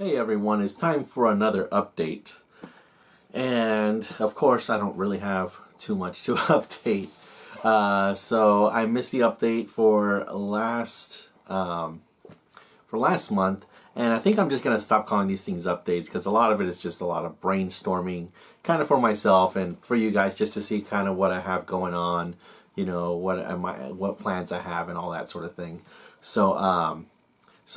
Hey everyone, it's time for another update. And of course I don't really have too much to update. So I missed the update for last month, and I think I'm just gonna stop calling these things updates because a lot of it is just a lot of brainstorming, kind of for myself and for you guys, just to see kind of what I have going on, you know, what plans I have and all that sort of thing. So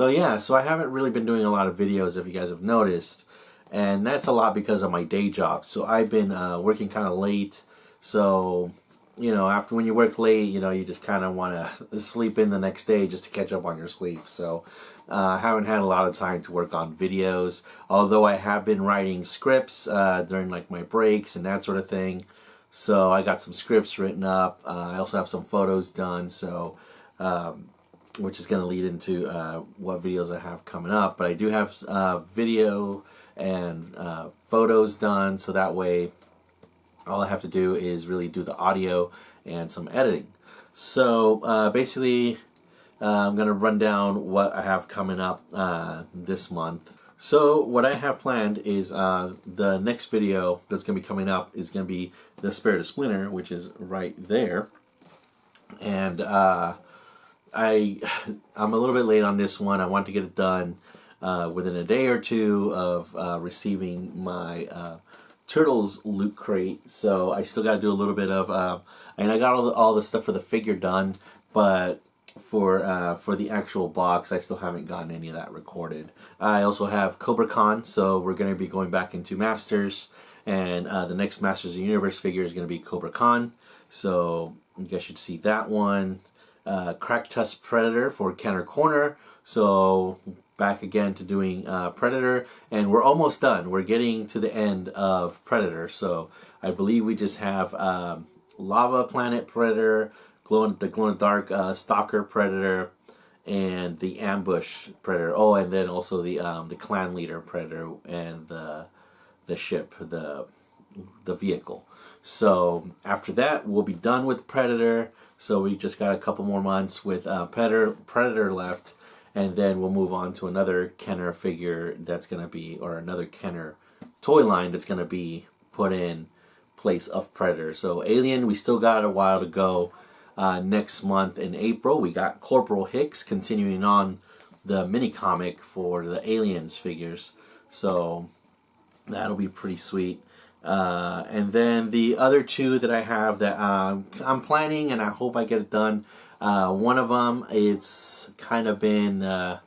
yeah, so I haven't really been doing a lot of videos, if you guys have noticed, and that's a lot because of my day job. So I've been working kind of late, so you know, after when you work late, you know, you just kind of want to sleep in the next day just to catch up on your sleep. So I haven't had a lot of time to work on videos, although I have been writing scripts during like my breaks and that sort of thing. So I got some scripts written up. I also have some photos done, so which is going to lead into what videos I have coming up. But I do have video and photos done, so that way all I have to do is really do the audio and some editing. So basically I'm going to run down what I have coming up this month. So what I have planned is the next video that's going to be coming up is going to be the Spirit of Splinter, which is right there. And I'm a little bit late on this one. I want to get it done within a day or two of receiving my Turtles loot crate. So I still got to do a little bit of, and I got all the stuff for the figure done, but for the actual box, I still haven't gotten any of that recorded. I also have Cobra Con, so we're going to be going back into Masters, and the next Masters of the Universe figure is going to be Cobra Con. So you guys should see that one. Crack Test Predator for Kenner Corner. So back again to doing Predator, and we're almost done. We're getting to the end of Predator, so I believe we just have Lava Planet Predator, the glow in the dark Stalker Predator, and the Ambush Predator. Oh, and then also the Clan Leader Predator and the ship, the vehicle. So after that, we'll be done with Predator. So we just got a couple more months with Predator left, and then we'll move on to another Kenner figure that's going to be, or another Kenner toy line that's going to be put in place of Predator. So Alien, we still got a while to go. Next month in April, we got Corporal Hicks continuing on the mini comic for the Aliens figures. So that'll be pretty sweet. And then the other two that I have that I'm planning, and I hope I get it done. One of them, it's kind of been, I'm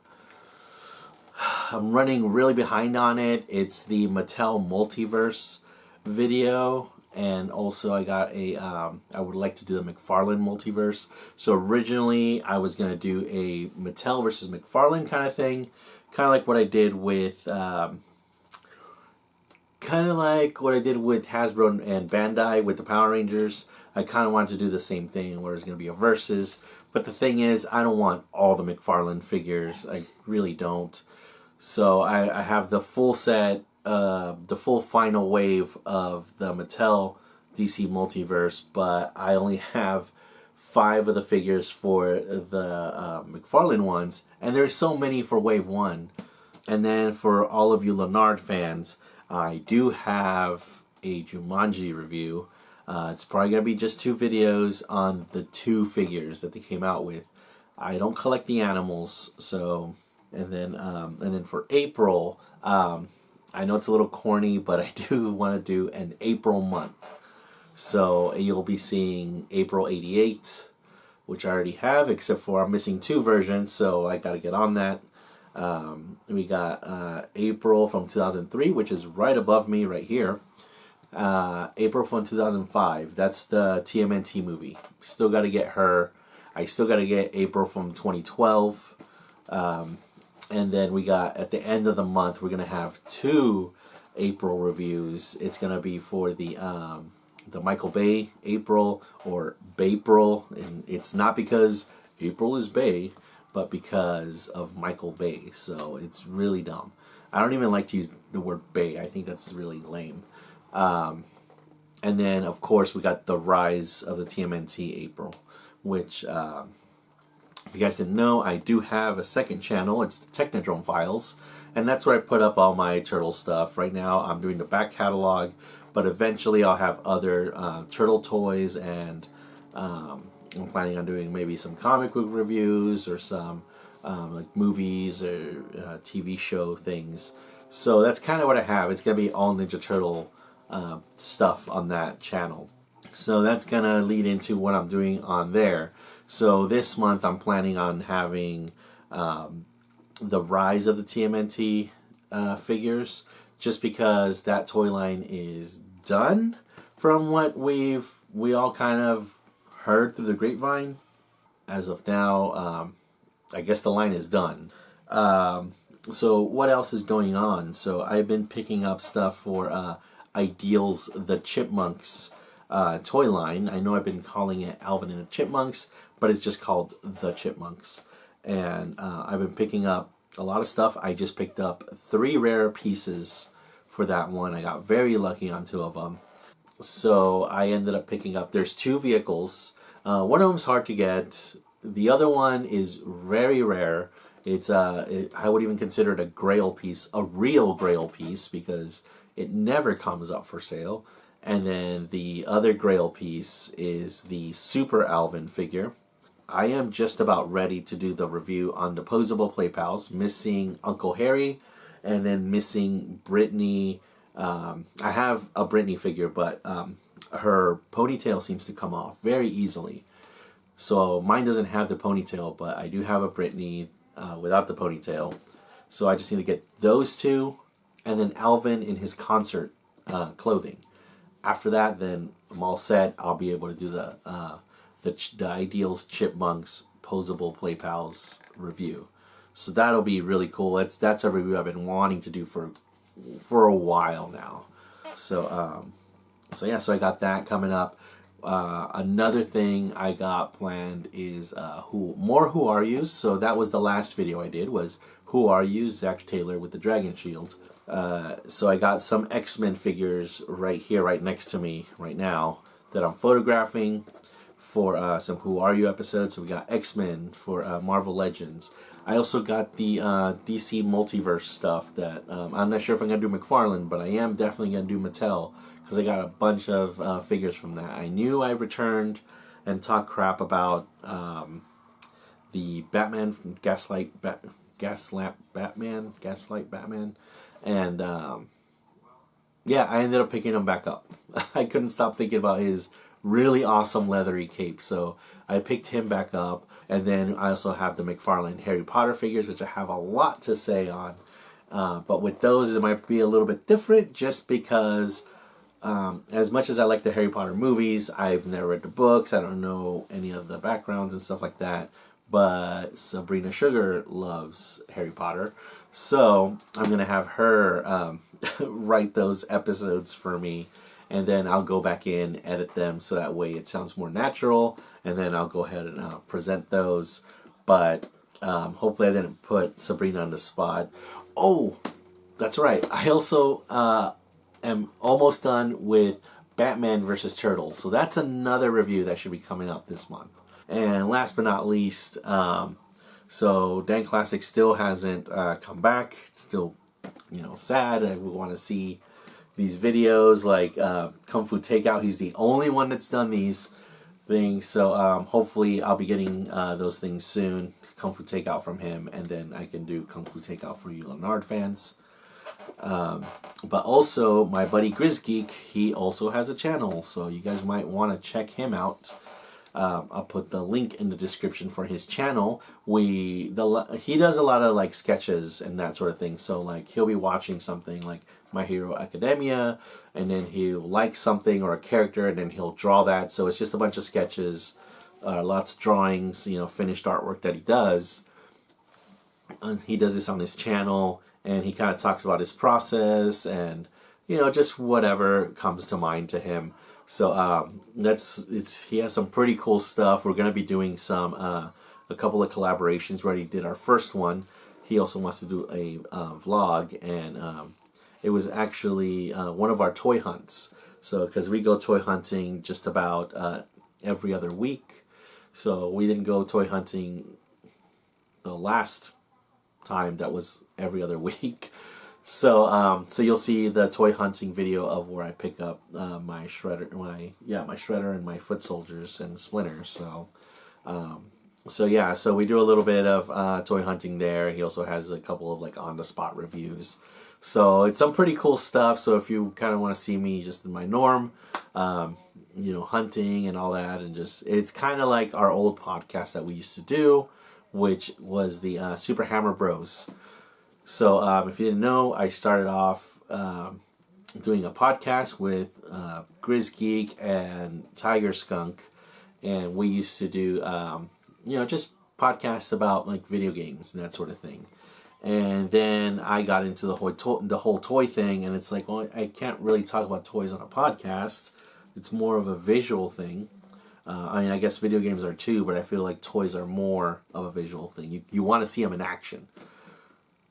running really behind on it. It's the Mattel Multiverse video, and also I got I would like to do the McFarlane Multiverse. So originally I was going to do a Mattel versus McFarlane kind of thing, kind of like what I did with Hasbro and Bandai with the Power Rangers. I kind of wanted to do the same thing where it's going to be a versus. But the thing is, I don't want all the McFarlane figures. I really don't. So I have the full set, the full final wave of the Mattel DC Multiverse, but I only have 5 of the figures for the McFarlane ones. And there's so many for wave 1. And then for all of you Leonard fans, I do have a Jumanji review. It's probably going to be just 2 videos on the 2 figures that they came out with. I don't collect the animals, so, and then for April, I know it's a little corny, but I do want to do an April month. So you'll be seeing April 88, which I already have, except for I'm missing 2 versions, so I got to get on that. We got April from 2003, which is right above me right here. April from 2005, that's the TMNT movie. Still got to get her. I still got to get April from 2012. And then we got, at the end of the month, we're going to have 2 April reviews. It's going to be for the Michael Bay April, or Baypril. And it's not because April is Bay, but because of Michael Bay. So it's really dumb. I don't even like to use the word Bay. I think that's really lame. And then, of course, we got the Rise of the TMNT April, which, if you guys didn't know, I do have a second channel. It's the Technodrome Files, and that's where I put up all my turtle stuff. Right now I'm doing the back catalog, but eventually I'll have other turtle toys, and I'm planning on doing maybe some comic book reviews or some like movies or TV show things. So that's kind of what I have. It's going to be all Ninja Turtle stuff on that channel. So that's going to lead into what I'm doing on there. So this month I'm planning on having the Rise of the TMNT figures, just because that toy line is done from what we all kind of heard through the grapevine. As of now, I guess the line is done. So what else is going on? So I've been picking up stuff for Ideal's The Chipmunks toy line. I know I've been calling it Alvin and the Chipmunks, but it's just called The Chipmunks. And I've been picking up a lot of stuff. I just picked up 3 rare pieces for that one. I got very lucky on 2 of them. So I ended up picking up, there's 2 vehicles. One of them's hard to get. The other one is very rare. It's I would even consider it a grail piece, a real grail piece, because it never comes up for sale. And then the other grail piece is the Super Alvin figure. I am just about ready to do the review on the posable Play Pals, missing Uncle Harry, and then missing Brittany. I have a Brittany figure, but her ponytail seems to come off very easily. So mine doesn't have the ponytail, but I do have a Brittany without the ponytail. So I just need to get those 2, and then Alvin in his concert clothing. After that, then I'm all set. I'll be able to do the Ideal's Chipmunks posable Play Pals review. So that'll be really cool. That's a review I've been wanting to do for a while now. So yeah, so I got that coming up. Another thing I got planned is Who Are You? So that was the last video I did, was Who Are You? Zach Taylor with the Dragon Shield. So I got some X-Men figures right here, right next to me right now, that I'm photographing for some Who Are You episodes. So we got X-Men for Marvel Legends. I also got the DC Multiverse stuff that I'm not sure if I'm going to do McFarlane, but I am definitely going to do Mattel, because I got a bunch of figures from that. I knew I returned and talked crap about the Batman from Gaslight Batman, and yeah, I ended up picking him back up. I couldn't stop thinking about his really awesome leathery cape, so I picked him back up. And then I also have the McFarlane Harry Potter figures, which I have a lot to say on. But with those, it might be a little bit different, just because as much as I like the Harry Potter movies, I've never read the books. I don't know any of the backgrounds and stuff like that. But Sabrina Sugar loves Harry Potter, so I'm going to have her write those episodes for me. And then I'll go back in, edit them, so that way it sounds more natural. And then I'll go ahead and present those. But hopefully I didn't put Sabrina on the spot. Oh, that's right. I also am almost done with Batman vs. Turtles. So that's another review that should be coming up this month. And last but not least, so Dan Classic still hasn't come back. It's still, sad. I would want to see these videos like Kung Fu Takeout. He's the only one that's done these things, so hopefully I'll be getting those things soon. Kung Fu Takeout from him, and then I can do Kung Fu Takeout for you Leonard fans. But also my buddy GRIZ-GEEK, he also has a channel, so you guys might want to check him out. I'll put the link in the description for his channel. He does a lot of like sketches and that sort of thing. So like he'll be watching something like My Hero Academia, and then he'll like something or a character, and then he'll draw that. So it's just a bunch of sketches, lots of drawings, finished artwork that he does. And he does this on his channel, and he kind of talks about his process and just whatever comes to mind to him. So he has some pretty cool stuff. We're gonna be doing some a couple of collaborations. We already did our first one. He also wants to do a vlog, and it was actually one of our toy hunts. So because we go toy hunting just about every other week, so we didn't go toy hunting the last time that was every other week. So so you'll see the toy hunting video of where I pick up my shredder, my shredder and my foot soldiers and splinters. So yeah, so we do a little bit of toy hunting there. He also has a couple of like on the spot reviews. So it's some pretty cool stuff. So if you kind of want to see me just in my norm, you know, hunting and all that, and just it's kind of like our old podcast that we used to do, which was the Super Hammer Bros. So if you didn't know, I started off doing a podcast with GRIZ-GEEK and Tiger Skunk, and we used to do you know, just podcasts about like video games and that sort of thing. And then I got into the whole toy thing, and it's like, well, I can't really talk about toys on a podcast. It's more of a visual thing. I mean, I guess video games are too, but I feel like toys are more of a visual thing. You want to see them in action.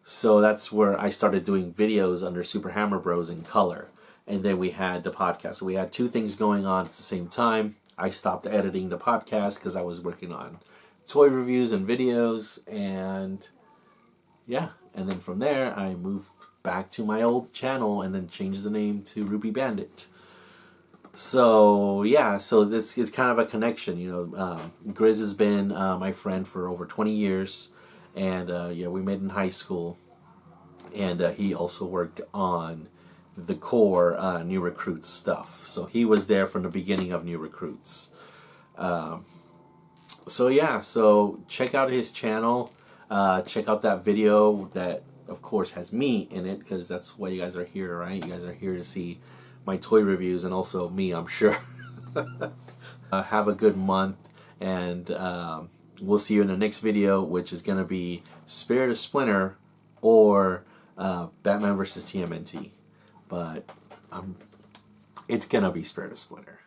So that's where I started doing videos under Super Hammer Bros in color. And then we had the podcast. So we had two things going on at the same time. I stopped editing the podcast because I was working on toy reviews and videos, and yeah, and then from there I moved back to my old channel and then changed the name to Ruby Bandit. So yeah, so this is kind of a connection, you know. Grizz has been my friend for over 20 years, and yeah, we met in high school, and he also worked on the core New Recruits stuff. So he was there from the beginning of New Recruits. So yeah, so check out his channel. Check out that video that, of course, has me in it, because that's why you guys are here, right? You guys are here to see my toy reviews, and also me, I'm sure. Have a good month, and we'll see you in the next video, which is going to be Spirit of Splinter or Batman vs. TMNT. But it's going to be Spirit of Splinter.